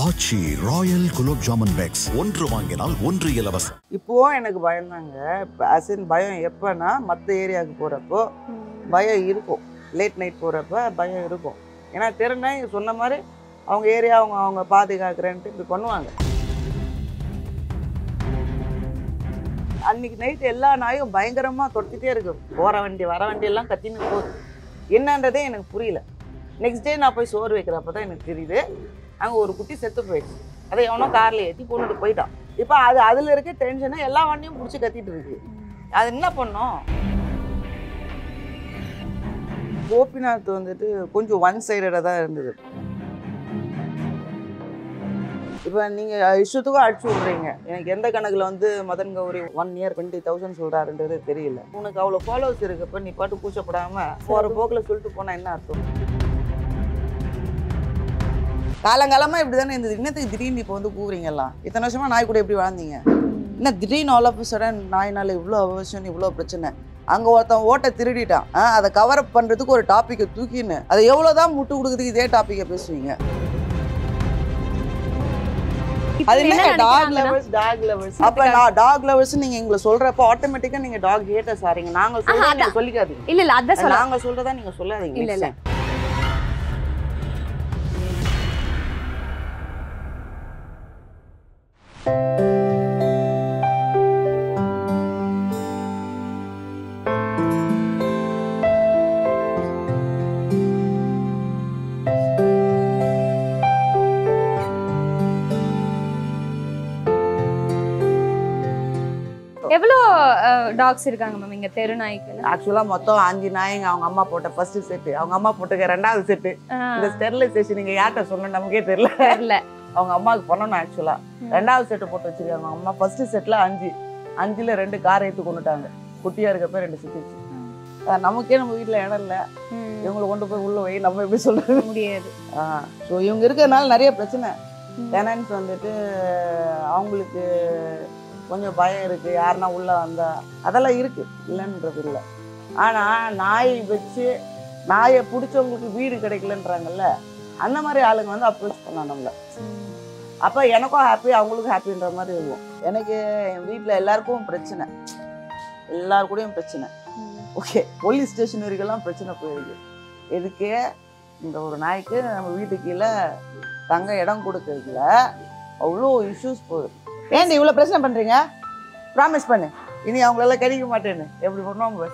ஆச்சி Royal gulab jamun packs ஒன்று வாங்கினால் ஒன்று இலவசம். இப்போ எனக்கு பயந்தாங்க. அசின் பயம் எப்பன்னா மற்ற ஏரியாவுக்கு போகிறப்போ பயம் இருக்கும். லேட் நைட் போகிறப்ப பயம் இருக்கும். ஏன்னா தெரிஞ்சா சொன்ன மாதிரி அவங்க ஏரியா அவங்க பாதுகாக்கிறேன்ட்டு இப்படி பண்ணுவாங்க. அன்னைக்கு நைட்டு எல்லா நாயும் பயங்கரமாக தொடுத்துட்டே இருக்கு. போகிற வண்டி வர வண்டியெல்லாம் கத்தின்னு போகுது. என்னன்றதே எனக்கு புரியல. நெக்ஸ்ட் டே நான் போய் சோறு வைக்கிறப்ப தான் எனக்கு தெரியுது அங்கே ஒரு குட்டி செத்து போயிடுச்சு. அதை எவனோ காரில் ஏற்றி கொண்டுட்டு போயிட்டான். இப்போ அதில் இருக்க டென்ஷனை எல்லா வண்டியும் பிடிச்சி கத்திட்டு இருக்கு. அது என்ன பண்ணோம்? கோபிநாத் வந்துட்டு கொஞ்சம் ஒன் சைடடாக தான் இருந்தது. இப்போ நீங்கள் இஷ்டத்துக்கும் அடிச்சு விட்றீங்க. எனக்கு எந்த கணக்கில் வந்து மதன் கௌரி 1 year 20,000 சொல்கிறாருன்றது தெரியல. உனக்கு அவ்வளோ ஃபாலோவர்ஸ் இருக்கப்போ நீ பாட்டு கூச்சப்படாமல் போகிற போக்கில் சொல்லிட்டு போனால் என்ன அர்த்தம்? காலங்காலமாக இப்படி தானே இருந்தது. இன்னத்துக்கு திடீர்னு இப்போ வந்து கூவுறீங்கலாம். இத்தனை வருஷமாக நாய் கூட எப்படி வாழ்ந்தீங்க? இன்னும் திடீர்னு ஆல் ஆஃப் சடன் நாயினால இவ்வளோ அவசியம் இவ்வளோ பிரச்சனை. அங்கே ஒருத்தன் ஓட்டை திருடிட்டான். அதை கவர் அப் பண்ணுறதுக்கு ஒரு டாப்பிக்கை தூக்கின்னு அதை எவ்வளோதான் முட்டு கொடுக்குறதுக்கு இதே டாப்பிக்கை பேசுவீங்க. அது என்ன டாக் லவர்ஸ்? அப்போ நான் டாக் லவர்ஸ் நீங்கள் எங்களை சொல்கிறப்போ ஆட்டோமேட்டிக்காக நீங்கள் டாக் ஹேட்டர்ஸ் ஆறீங்க. நாங்கள் சொல்கிறத நீங்கள் சொல்லிக்காதீங்க. இல்லை அதான் நாங்கள் சொல்கிறதா நீங்கள் சொல்லாதீங்க. இல்லை எவ்வளோ டாக்ஸ் இருக்காங்க மேம் இங்க தெரு நாய்க்கு? ஆக்சுவலா மொத்தம் 5 நாய்ங்க. அவங்க அம்மா போட்ட ஃபர்ஸ்ட் செட்டு, அவங்க அம்மா போட்டுக்க 2வது செட்டு. இந்த ஸ்டெர்லைசேஷன் நீங்க யார்கிட்ட சொன்ன நமக்கே தெரியல. அவங்க அம்மாவுக்கு பண்ணணும். ஆக்சுவலா 2வது செட்டு போட்டு வச்சிருக்காங்க. அவங்க அம்மா ஃபர்ஸ்ட் செட்ல 5ல 2 காரை ஏற்று கொண்டுட்டாங்க. குட்டியா இருக்கப்ப 2 செத்துச்சு. நமக்கே நம்ம வீட்டுல இடம் இல்லை. இவங்களை கொண்டு போய் உள்ள வை நம்ம எப்படி சொல்றது முடியாது. ஸோ இவங்க இருக்கிறதுனால நிறைய பிரச்சனை. டெனன்ஸ் வந்துட்டு அவங்களுக்கு கொஞ்சம் பயம் இருக்குது. யாருன்னா உள்ளே வந்தா அதெல்லாம் இருக்குது, இல்லைன்றது இல்லை. ஆனால் நாய் வச்சு நாயை பிடிச்சவங்களுக்கு வீடு கிடைக்கலன்றாங்கல்ல, அந்த மாதிரி ஆளுங்க வந்து அப்ரோச் பண்ணான் நம்மளை. அப்போ எனக்கும் ஹாப்பி, அவங்களுக்கும் ஹாப்பின்ற மாதிரி இருக்கும். எனக்கு என் வீட்டில் எல்லாருக்கும் பிரச்சனை, எல்லாருக்கூடையும் பிரச்சனை. ஓகே, போலீஸ் ஸ்டேஷன் வரைக்கெல்லாம் பிரச்சனை போயிருக்கு. எதுக்கே இந்த ஒரு நாய்க்கு நம்ம வீட்டுக்கு கீழே தங்க இடம் கொடுக்கறதுல அவ்வளோ இஷ்யூஸ் போகுது. ஏன் இவ்வளோ பிரச்சனை பண்ணுறீங்க? ப்ராமிஸ் பண்ணு இனி அவங்களெல்லாம் கிடைக்க மாட்டேன்னு. எப்படி பண்ணுவாங்க?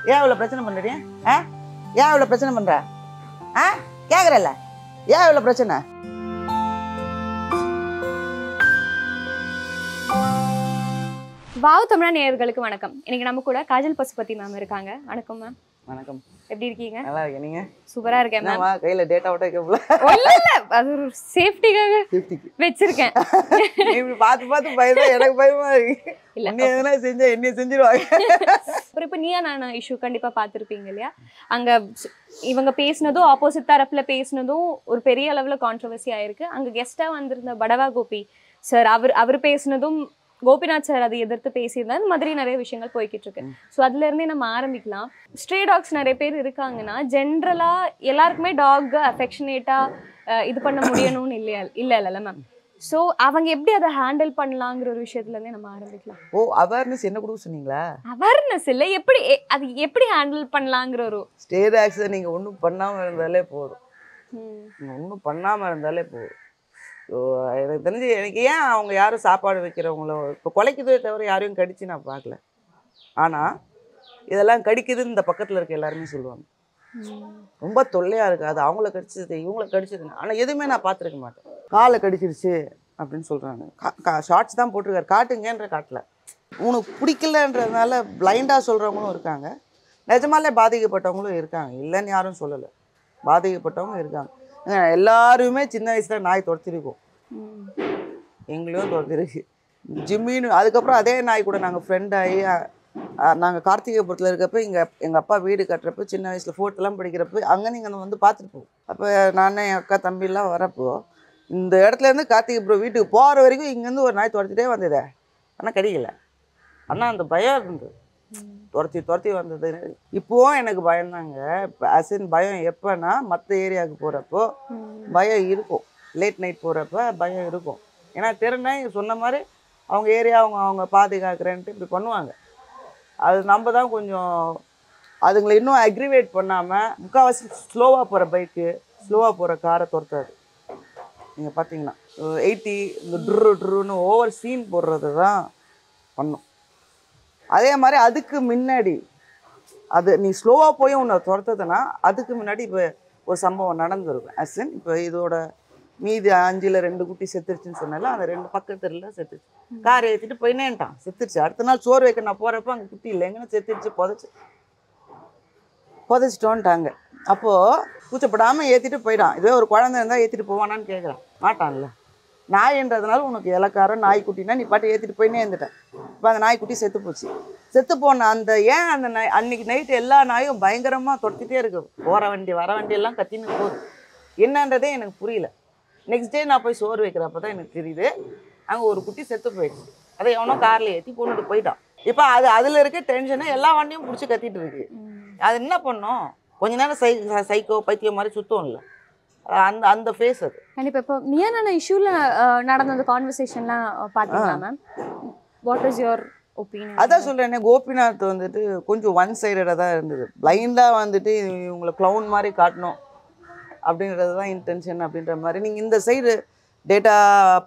ஏன் இவ்வளோ பிரச்சனை பண்ணுறீங்க? ஏன் இவ்வளோ பிரச்சனை பண்ணுற? கேட்குறல்ல, ஏன் இவ்வளோ பிரச்சனை? வாவ் தமிழா நேயர்களுக்கு வணக்கம். இன்னைக்கு நம்ம கூட காஜல் பசுபதி மேம் இருக்காங்க. வணக்கம் மேம். வணக்கம். எப்படி இருக்கீங்க? நல்லா இருக்கேன். நீங்க? சூப்பரா இருக்கேன் மேம். கையில டேட்டா விட கேப்ல இல்ல அது ஒரு சேஃப்டிக்காக வெச்சிருக்கேன். இப்படி பார்த்து பயமா எனக்கு பயமா இருக்கு. இல்ல நீ எதனா செஞ்சா என்ன செஞ்சிருவாங்க. அப்புறம் இப்ப நீயா நானா இஷ்யூ கண்டிப்பா பார்த்திருப்பீங்க இல்லையா? அங்க இவங்க பேசினதும் ஆப்போசிட் தரப்புல பேசினதும் ஒரு பெரிய அளவுல கான்ட்ரோவர்சி ஆயிருக்கு. அங்க கெஸ்டா வந்திருந்த படவா கோபி சார் அவர் பேசினதும் கோபிநாத் சார் அதை எதிர்த்து பேசியிருந்தா இந்த மாதிரி நிறைய விஷயங்கள் போய்கிட்டு இருக்கு. ஸோ அதுல இருந்தே நம்ம ஆரம்பிக்கலாம். ஸ்ட்ரே டாக்ஸ் நிறைய பேர் இருக்காங்கன்னா ஜென்ரலா எல்லாருக்குமே டாக் அஃபெக்ஷனேட்டா இது பண்ண முடியணும்னு இல்ல மேம். ஸோ அவங்க எப்படி அதை ஹேண்டில் பண்ணலாங்கிற ஒரு விஷயத்துல இருந்தே நம்ம ஆரம்பிக்கலாம். அவேர்னஸ் என்ன கொடுக்க சொன்னீங்களா? அவேர்னஸ் இல்லை, எப்படி அது எப்படி ஹேண்டில் பண்ணலாங்கிற ஒரு ஸ்டே டாக்ஸை நீங்க ஒன்றும் பண்ணாம இருந்தாலே போதும். ஒன்றும் பண்ணாம இருந்தாலே போதும். ஸோ எனக்கு தெரிஞ்சு எனக்கு ஏன் அவங்க யாரும் சாப்பாடு வைக்கிறவங்களோ இப்போ குலைக்குதே தவிர யாரையும் கடிச்சு நான் பார்க்கல. ஆனால் இதெல்லாம் கடிக்குதுன்னு இந்த பக்கத்தில் இருக்க எல்லாருமே சொல்லுவாங்க. ரொம்ப தொல்லையாக இருக்குது. அது அவங்கள கடிச்சது இவங்கள கடிச்சதுன்னு. ஆனால் எதுவுமே நான் பார்த்துருக்க மாட்டேன். காலை கடிச்சிருச்சு அப்படின்னு சொல்கிறாங்க. ஷார்ட்ஸ் தான் போட்டிருக்காரு, காட்டுங்கன்ற காட்டல. உனக்கு பிடிக்கலன்றதுனால பிளைண்டாக சொல்கிறவங்களும் இருக்காங்க. நிஜமாலே பாதிக்கப்பட்டவங்களும் இருக்காங்க. இல்லைன்னு யாரும் சொல்லலை, பாதிக்கப்பட்டவங்க இருக்காங்க. எல்லாருமே சின்ன வயசுல நாய் துரத்திருக்கோம். எங்களையும் துரத்திருக்கு ஜிம்மின்னு. அதுக்கப்புறம் அதே நாய் கூட நாங்கள் ஃப்ரெண்ட் ஆகி நாங்கள் கார்த்திகைபுரத்தில் இருக்கப்போ எங்கள் அப்பா வீடு கட்டுறப்போ சின்ன வயசில் 4th படிக்கிறப்போ அங்கே நீங்கள் வந்து பார்த்துட்டு போவோம். அப்போ நானே என் அக்கா தம்பிலாம் வரப்போ இந்த இடத்துலேருந்து கார்த்திகைபுரம் வீட்டுக்கு போகிற வரைக்கும் இங்கேருந்து ஒரு நாய் துரத்திட்டே வந்ததே. ஆனால் கிடைக்கல. ஆனால் அந்த பயம் இருந்தது, துரத்தி வந்தது. இப்போவும் எனக்கு பயந்தாங்க. அசின் பயம் எப்பன்னா மற்ற ஏரியாவுக்கு போகிறப்போ பயம் இருக்கும். லேட் நைட் போகிறப்ப பயம் இருக்கும். ஏன்னா தெருநாய் சொன்ன மாதிரி அவங்க ஏரியா அவங்க பாதுகாக்கிறேன்ட்டு இப்படி பண்ணுவாங்க. அது நம்ம தான் கொஞ்சம் அதுங்களை இன்னும் அக்ரிவேட் பண்ணாமல் முக்கால்வாசி ஸ்லோவாக போகிற பைக்கு ஸ்லோவாக போகிற காரை துரத்தாது. நீங்கள் பார்த்தீங்கன்னா 80 இந்த ட்ருன்னு ஓவர் சீன் போடுறது தான் பண்ணும். அதே மாதிரி அதுக்கு முன்னாடி அது நீ ஸ்லோவாக போய் உன்னை துரத்துதுன்னா அதுக்கு முன்னாடி இப்போ ஒரு சம்பவம் நடந்திருக்கும். அஸ்இன் இப்போ இதோட மீதி 5ல் 2 குட்டி செத்துருச்சுன்னு சொன்னால அந்த 2 பக்கத்துல செத்துருச்சு. கார் ஏற்றிட்டு போயினேன்ட்டான், செத்துருச்சு. அடுத்த நாள் சோறு வைக்க நான் போகிறப்ப அங்கே குட்டி இல்லை, எங்கன்னா செத்துருச்சு, புதைச்சிட்டோன்ட்டாங்க. அப்போது கூச்சப்படாமல் ஏற்றிட்டு போயிடான். இதுவே ஒரு குழந்தை இருந்தால் ஏற்றிட்டு போவானான்னு கேட்குறான், மாட்டான்ல. நாயின்றதுனால உனக்கு இலக்காரம் நாய்க்குட்டினா நீ பாட்டு ஏற்றிட்டு போயினே இருந்துட்டேன். இப்போ அந்த நாய்க்குட்டி செத்து போச்சு. செத்து போன அந்த அந்த நாய் அன்றைக்கி நைட்டு எல்லா நாயும் பயங்கரமாக துரத்திட்டே இருக்குது. போகிற வண்டி வர வண்டியெல்லாம் கத்தின்னு போகுது. என்னன்றதே எனக்கு புரியல. நெக்ஸ்ட் டே நான் போய் சோறு வைக்கிறப்ப தான் எனக்கு தெரியுது அங்கே ஒரு குட்டி செத்து போயிடுச்சு. அதை எவனோ காரில் ஏற்றி கொண்டுட்டு போயிட்டான். இப்போ அதில் இருக்க டென்ஷனை எல்லா வண்டியும் பிடிச்சி கத்திட்டு இருக்கு. அது என்ன பண்ணோம், கொஞ்ச நேரம் சைக்கோ பைத்தியம் மாதிரி சுத்தம் இல்லை. அந்த ஃபேஸ் அது கண்டிப்பாக. இப்போ நியானான இஷ்யூவில் நடந்த அந்த கான்வர்சேஷன்லாம் பார்த்தீங்களா ma'am? What is your opinion? அதான் சொல்கிறேன்னே, கோபிநாத் வந்துட்டு கொஞ்சம் ஒன் சைடடாக தான் இருந்தது. பிளைண்டாக வந்துட்டு இவங்களை க்ளவுன் மாதிரி காட்டணும் அப்படின்றது தான் இன்டென்ஷன் அப்படின்ற மாதிரி. நீங்கள் இந்த சைடு டேட்டா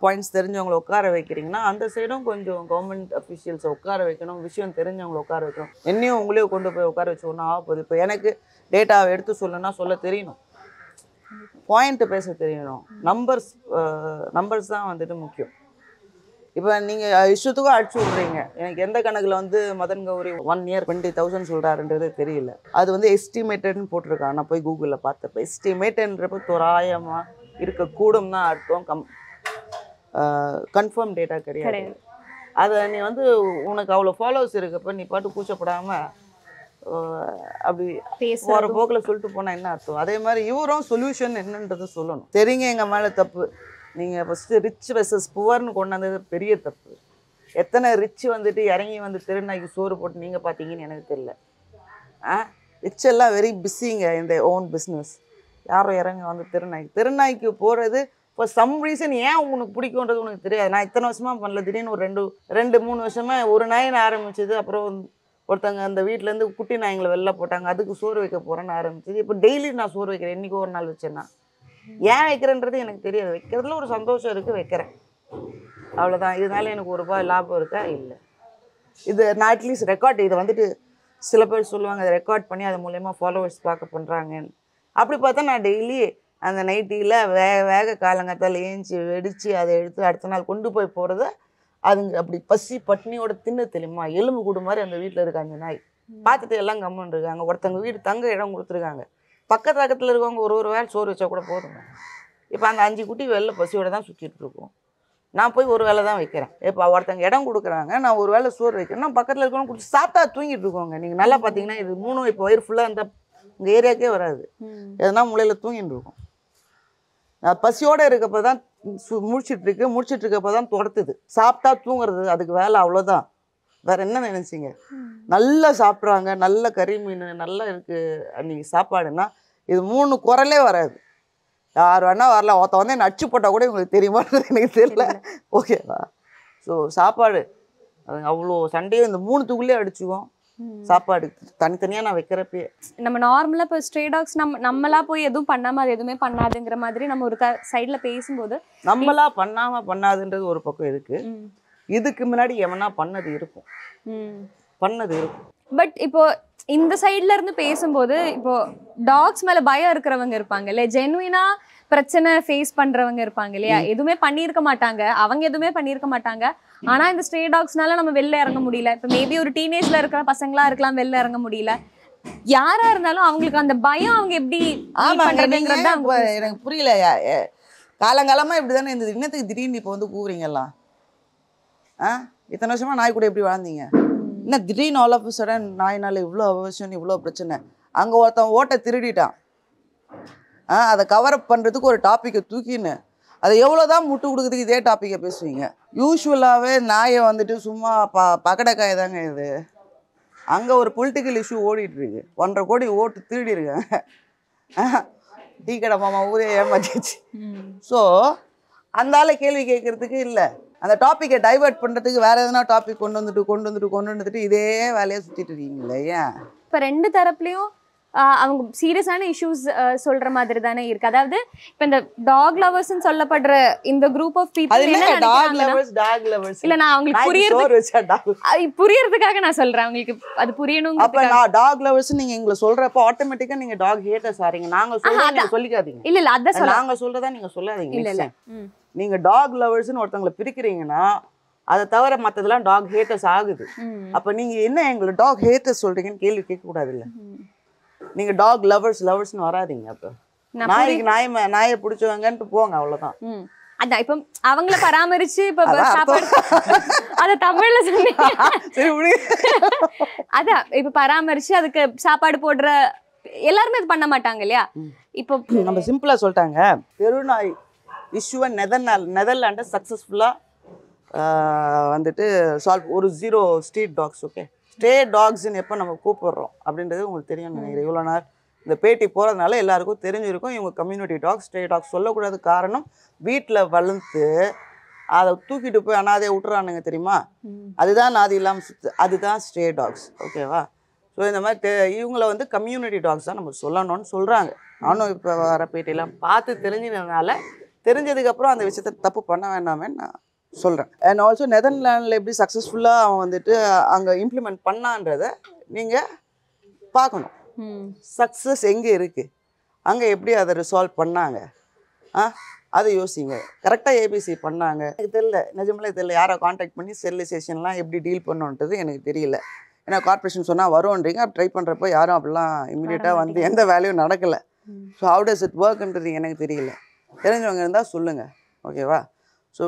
பாயிண்ட்ஸ் தெரிஞ்சவங்களை உட்கார வைக்கிறீங்கன்னா அந்த சைடும் கொஞ்சம் கவர்மெண்ட் அஃபிஷியல்ஸை உட்கார வைக்கணும், விஷயம் தெரிஞ்சவங்களை உட்கார வைக்கணும். என்னையும் உங்களையும் கொண்டு போய் உட்கார வச்சு ஒன்றும் ஆகப்போகுது. இப்போ எனக்கு டேட்டாவை எடுத்து சொல்லணும்னா சொல்ல தெரியணும், பாயிண்ட்டு பேச தெரியணும், நம்பர்ஸ் தான் வந்துட்டு முக்கியம். இப்போ நீங்கள் இஷ்டத்துக்கும் அடிச்சு விட்றீங்க. எனக்கு எந்த கணக்கில் வந்து மதன் கௌரி 1 year 20,000 சொல்கிறாருன்றது தெரியல. அது வந்து எஸ்டிமேட்டட்னு போட்டிருக்காங்க. நான் போய் கூகுளில் பார்த்தப்ப எஸ்டிமேட்டுன்றப்ப தோராயமாக இருக்கக்கூடும் தான் அர்த்தம். கன்ஃபார்ம் டேட்டா கிடையாது. அதை நீ வந்து உனக்கு அவ்வளோ ஃபாலோவர்ஸ் இருக்கப்போ நீ பாட்டு கூச்சப்படாமல் அப்படி போகிற போக்கில் சொல்லிட்டு போனால் என்ன அர்த்தம்? அதே மாதிரி இவரும் சொல்யூஷன் என்னன்றதை சொல்லணும். சரிங்க, எங்கள் மேலே தப்பு. நீங்கள் ஃபஸ்ட்டு ரிச் வெர்சஸ் புவர்னு கொண்டு வந்தது பெரிய தப்பு. எத்தனை ரிச் வந்துட்டு இறங்கி வந்து திருநாய்க்கு சோறு போட்டு நீங்கள் பார்த்தீங்கன்னு எனக்கு தெரியல. ரிச் எல்லாம் வெரி பிஸிங்க இந்த ஓன் பிஸ்னஸ். யாரும் இறங்க வந்து திருநாய்க்கு போகிறது இப்போ சம் ரீசன் ஏன் உனக்கு பிடிக்குன்றது உனக்கு தெரியாது. நான் இத்தனை வருஷமாக பண்ணல, திடீர்னு ஒரு 2-3 வருஷமாக ஒரு நாயின்னு ஆரம்பிச்சது. அப்புறம் ஒருத்தங்க அந்த வீட்டிலேருந்து குட்டி நாய்ங்களை வெளில போட்டாங்க, அதுக்கு சோறு வைக்க போகிறேன்னு ஆரம்பிச்சது. இப்போ டெய்லி நான் சோறு வைக்கிறேன், என்றைக்கோ ஒரு நாள் வச்சேன்னா. ஏன் வைக்கிறேன்றது எனக்கு தெரியாது. வைக்கிறதுல ஒரு சந்தோஷம் இருக்குது, வைக்கிறேன், அவ்வளோதான். இதனால எனக்கு ₹1 லாபம் இருக்கா? இல்லை. இது நான் அட்லீஸ்ட் ரெக்கார்ட் இதை வந்துட்டு சில பேர் சொல்லுவாங்க அதை ரெக்கார்ட் பண்ணி அது மூலயமா ஃபாலோவர்ஸ் பார்க்க பண்ணுறாங்கன்னு. அப்படி பார்த்தா நான் டெய்லி அந்த நைட்டியில் வேக காலங்கத்தால் ஏஞ்சி வெடித்து அதை எடுத்து அடுத்த நாள் கொண்டு போய் போகிறத அதுங்க அப்படி பசி பட்னியோட தின்னு தெரியுமா, எலும்பு கூடு மாதிரி அந்த வீட்டில் இருக்காங்க அந்த நாய். பார்த்துட்டு எல்லாம் கம்முன்னு இருக்காங்க. ஒருத்தங்க வீடு தங்க இடம் கொடுத்துருக்காங்க. பக்கத்தில் இருக்கவங்க ஒரு வேளை சோறு வச்சா கூட போதுங்க. இப்போ அந்த 5 குட்டி வெளில பசியோடு தான் சுற்றிட்டு இருக்கோம். நான் போய் ஒரு வேளை தான் வைக்கிறேன். இப்போ ஒருத்தங்க இடம் கொடுக்குறாங்க, நான் ஒரு வேளை சோறு வைக்கிறேன். நான் பக்கத்தில் இருக்கவங்க குடிச்சு சாப்பிட்டா தூங்கிட்டு இருக்கோங்க. நீங்கள் நல்லா பார்த்தீங்கன்னா இது 3 இப்போ வயிறு ஃபுல்லாக அந்த இந்த ஏரியாக்கே வராது. எதுனா மூலையில் தூங்கிட்டு இருக்கோம். நான் பசியோடு இருக்கப்போ தான் முடிச்சிட்டு இருக்கப்போ தான் துரத்துது. சாப்பிட்டா தூங்குறது அதுக்கு வேலை, அவ்வளோதான். வேறு என்ன நினைச்சிங்க? நல்லா சாப்பிட்றாங்க, நல்ல கறி மீன் நல்லா இருக்குது அன்றைக்கி சாப்பாடுன்னா இது 3 குரலே வராது. யார் வேணா வரல, ஒருத்த வந்து என்ன அடிச்சு போட்டால் கூட இவங்களுக்கு தெரியுமான்றது எனக்கு தெரியல. ஓகேவா? ஸோ சாப்பாடு அது அவ்வளோ சண்டையும் இந்த 3த்துக்குள்ளே அடிச்சுவோம். சாப்பாடு தனித்தனியாக நான் வைக்கிறப்பே நம்ம நார்மலாக இப்போ ஸ்ட்ரே டாக்ஸ் நம்மளா போய் எதுவும் பண்ணாமல் அது எதுவுமே பண்ணாதுங்கிற மாதிரி நம்ம ஒரு சைடில் பேசும்போது நம்மளா பண்ணாதுன்றது ஒரு பக்கம் இருக்குது. இதுக்கு முன்னாடி எவனா பண்ணது இருக்கும். பட் இப்போ இந்த சைட்ல இருந்து பேசும்போது இப்போ டாக்ஸ் மேல பயம் இருக்கிறவங்க இருப்பாங்க இல்ல, ஜென்வினா பிரச்சனை ஃபேஸ் பண்றவங்க இருப்பாங்க இல்லையா, எதுவுமே பண்ணியிருக்க மாட்டாங்க, அவங்க எதுவுமே பண்ணியிருக்க மாட்டாங்க. ஆனா இந்த ஸ்ட்ரே டாக்ஸ்னால நம்ம வெளில இறங்க முடியல. இப்போ மேபி ஒரு டீனேஜ்ல இருக்கிற பசங்களா இருக்கலாம், வெளில இறங்க முடியல. யாரா இருந்தாலும் அவங்களுக்கு அந்த பயம் அவங்க எப்படி பண்றதுங்கிறது எனக்கு புரியல. காலங்காலமா இப்படிதானே இருந்தது, இன்னத்துக்கு திடீர்னு இப்போ வந்து கூவுறீங்கலாம்? இத்தனை வருஷமா நாய் கூட எப்படி வாழ்ந்தீங்க? இன்னும் திடீர்னு ஆல் ஆஃப் சடன் நாயினால இவ்வளோ அவசியம், இவ்வளோ பிரச்சனை. அங்கே ஒருத்தன் ஓட்டை திருடிட்டான், அதை கவரப் பண்ணுறதுக்கு ஒரு டாப்பிக்கை தூக்கின்னு அதை எவ்வளோதான் முட்டு கொடுக்குறதுக்கு இதே டாப்பிக்கை பேசுவீங்க. யூஸ்வலாகவே நாயை வந்துட்டு சும்மா பக்கடைக்காய் தாங்க இது. அங்கே ஒரு பொலிட்டிக்கல் இஷ்யூ ஓடிட்டுருக்கு. 1.5 கோடி ஓட்டு திருடிருக்காங்க. டீ கடை மாமா ஊரே ஏமாத்திடுச்சு. ஸோ அந்த ஆளை கேள்வி கேட்கறதுக்கு இல்லை, அந்த டாப்பிக்கை டைவர்ட் பண்ணுறதுக்கு வேறு எதனா டாபிக் கொண்டு வந்துட்டு இதே வேலையை சுற்றிட்டு இருக்கீங்களே. ஏன் இப்போ 2 தரப்புலையும் அவங்க சீரியஸான இஷ்யூஸ் சொல்ற மாதிரி தானே இருக்கு. அதாவது இப்போ இந்த டாக் லவர்ஸ்னு சொல்லப்படுற இந்த குரூப் ஆஃப் பீப்புள் இல்ல, நான் அவங்களுக்கு புரியறதுக்காக நான் சொல்றேன், அவங்களுக்கு அது புரியணும். அப்ப நான் டாக் லவர்ஸ் நீங்க எங்களை சொல்றப்ப ஆட்டோமேட்டிக்கா நீங்க டாக் ஹேட்டர்ஸ் ஆறீங்க. நாங்க சொல்றத சொல்லிக்காதீங்க. இல்ல அதான் நாங்க சொல்றதா நீங்க சொல்லாதீங்க. இல்ல நீங்க டாக் லவர்ஸ்னு ஒருத்தவங்களை பிரிக்கிறீங்கன்னா அதை தவிர மத்ததெல்லாம் டாக் ஹேட்டர்ஸ் ஆகுது. அப்ப நீங்க என்ன எங்களை டாக் ஹேட்டர்ஸ் சொல்றீங்கன்னு கேள்வி கேட்க கூடாது. இல்ல நீங்க டாக் லவர்ஸ்னு வராதீங்க. அப்ப நாயை பிடிச்சவங்கன்ட்டு போங்க, அவ்வளவுதான். அதான் இப்ப அவங்கள பராமரிச்சு இப்ப சாப்பாடு அத தமிழ்ல சொன்னீங்க. அதான் இப்ப பராமரிச்சு அதுக்கு சாப்பாடு போடுற எல்லாருமே அது பண்ண மாட்டாங்க இல்லையா? இப்போ நம்ம சிம்பிளா சொல்லிட்டாங்க, தெருநாய் இஷ்யூவை நெதர்லாண்டை சக்சஸ்ஃபுல்லா வந்துட்டு சால்வ். ஒரு 0 ஸ்ட்ரீட் டாக்ஸ். ஓகே, ஸ்டே டாக்ஸ்ன்னு எப்போ நம்ம கூப்பிடுறோம் அப்படின்றது உங்களுக்கு தெரியும்னு நினைக்கிறேன். இவ்வளோ நாள் இந்த பேட்டி போகிறதுனால எல்லாருக்கும் தெரிஞ்சிருக்கும் இவங்க கம்யூனிட்டி டாக்ஸ் ஸ்டே டாக்ஸ் சொல்லக்கூடாது. காரணம், வீட்டில் வளர்த்து அதை தூக்கிட்டு போய் அனாதையை விட்டுறானுங்க தெரியுமா? அதுதான் நாதி இல்லாமல் சுற்று, அதுதான் ஸ்டே டாக்ஸ். ஓகேவா? ஸோ இந்த மாதிரி இவங்கள வந்து கம்யூனிட்டி டாக்ஸ் தான் நம்ம சொல்லணும்னு சொல்கிறாங்க. நானும் இப்போ வர பேட்டியெல்லாம் பார்த்து தெரிஞ்சதுனால தெரிஞ்சதுக்கப்புறம் அந்த விஷயத்த தப்பு பண்ண வேண்டாமேன்னு நான் சொல்கிறேன். அண்ட் ஆல்சோ நெதர்லாண்டில் எப்படி சக்ஸஸ்ஃபுல்லாக அவன் வந்துட்டு அங்கே இம்ப்ளிமெண்ட் பண்ணான்றதை நீங்கள் பார்க்கணும். சக்ஸஸ் எங்கே இருக்குது, அங்கே எப்படி அதை ரிசால்வ் பண்ணாங்க, அதை யோசிங்க. கரெக்டாக ஏபிசி பண்ணாங்க. எனக்கு தெரியல, நிஜமே தெரியல யாரை காண்டாக்ட் பண்ணி ஸ்டெரிலைசேஷன்லாம் எப்படி டீல் பண்ணணுன்றது எனக்கு தெரியல. ஏன்னா கார்பரேஷன் சொன்னால் வரும்ன்றீங்க, ட்ரை பண்ணுறப்போ யாரும் அப்படிலாம் இமீடியட்டாக வந்து எந்த வேலையும் நடக்கலை. ஸோ ஹவு டஸ் இட் ஒர்க்ன்றது எனக்கு தெரியல. தெரிஞ்சவங்க இருந்தால் சொல்லுங்கள். ஓகேவா? ஸோ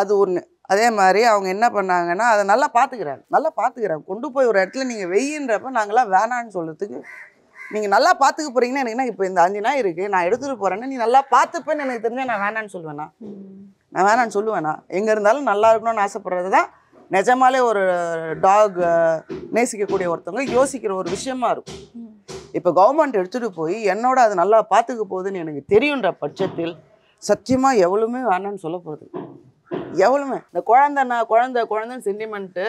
அது ஒன்று. அதே மாதிரி அவங்க என்ன பண்ணாங்கன்னா அதை நல்லா பார்த்துக்கிறாங்க. கொண்டு போய் ஒரு இடத்துல நீங்கள் வெயின்றப்ப நாங்களாம் வேணான்னு சொல்கிறதுக்கு, நீங்கள் நல்லா பார்த்துக்க போகிறீங்கன்னா எனக்குன்னா இப்போ இந்த 5 நாய் இருக்குது நான் எடுத்துகிட்டு போகிறேன்னா நீ நல்லா பார்த்துப்பேன்னு எனக்கு தெரிஞ்சால் நான் வேணான்னு சொல்லுவேனா? எங்கே இருந்தாலும் நல்லா இருக்கணும்னு ஆசைப்படுறது தான் நிஜமாலே ஒரு டாக் நேசிக்கக்கூடிய ஒருத்தவங்க யோசிக்கிற ஒரு விஷயமா இருக்கும். இப்போ கவர்மெண்ட் எடுத்துகிட்டு போய் என்னோட அது நல்லா பார்த்துக்க போகுதுன்னு எனக்கு தெரியுன்ற பட்சத்தில் சத்தியமாக எவ்வளவுமே வேணான்னு சொல்ல போகிறது. எவ்வளவுமே இந்த குழந்தைன்னு சென்டிமெண்ட்டு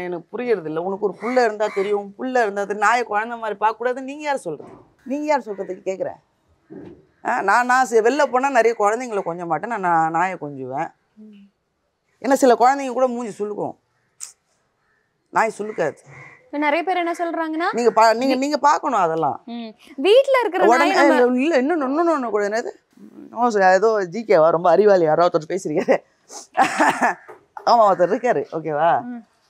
எனக்கு புரியறது இல்லை. உனக்கு ஒரு புள்ள இருந்தால் தெரியும், புள்ள இருந்தால் நாயை குழந்தை மாதிரி பார்க்கக்கூடாது. நீங்கள் யார் சொல்கிறதுக்கு கேட்குறேன். நான் வெளில போனால் நிறைய குழந்தைங்களை கொஞ்ச மாட்டேன், நான் நாயை கொஞ்சுவேன். ஏன்னா சில குழந்தைங்க கூட மூஞ்சி சுழுக்கும், நாய் சுழுக்காது. நிறைய பேர் என்ன சொல்றாங்கன்னா நீங்க பார்க்கணும் அதெல்லாம். வீட்ல இருக்கிற இல்ல இன்னொன்னு கூட என்னது ஏதோ ஜிகேவா ரொம்ப அறிவாளி யாரோ ஒருத்தர் பேசுறீங்க. ஆமா ஒருத்தர் இருக்காரு. ஓகேவா?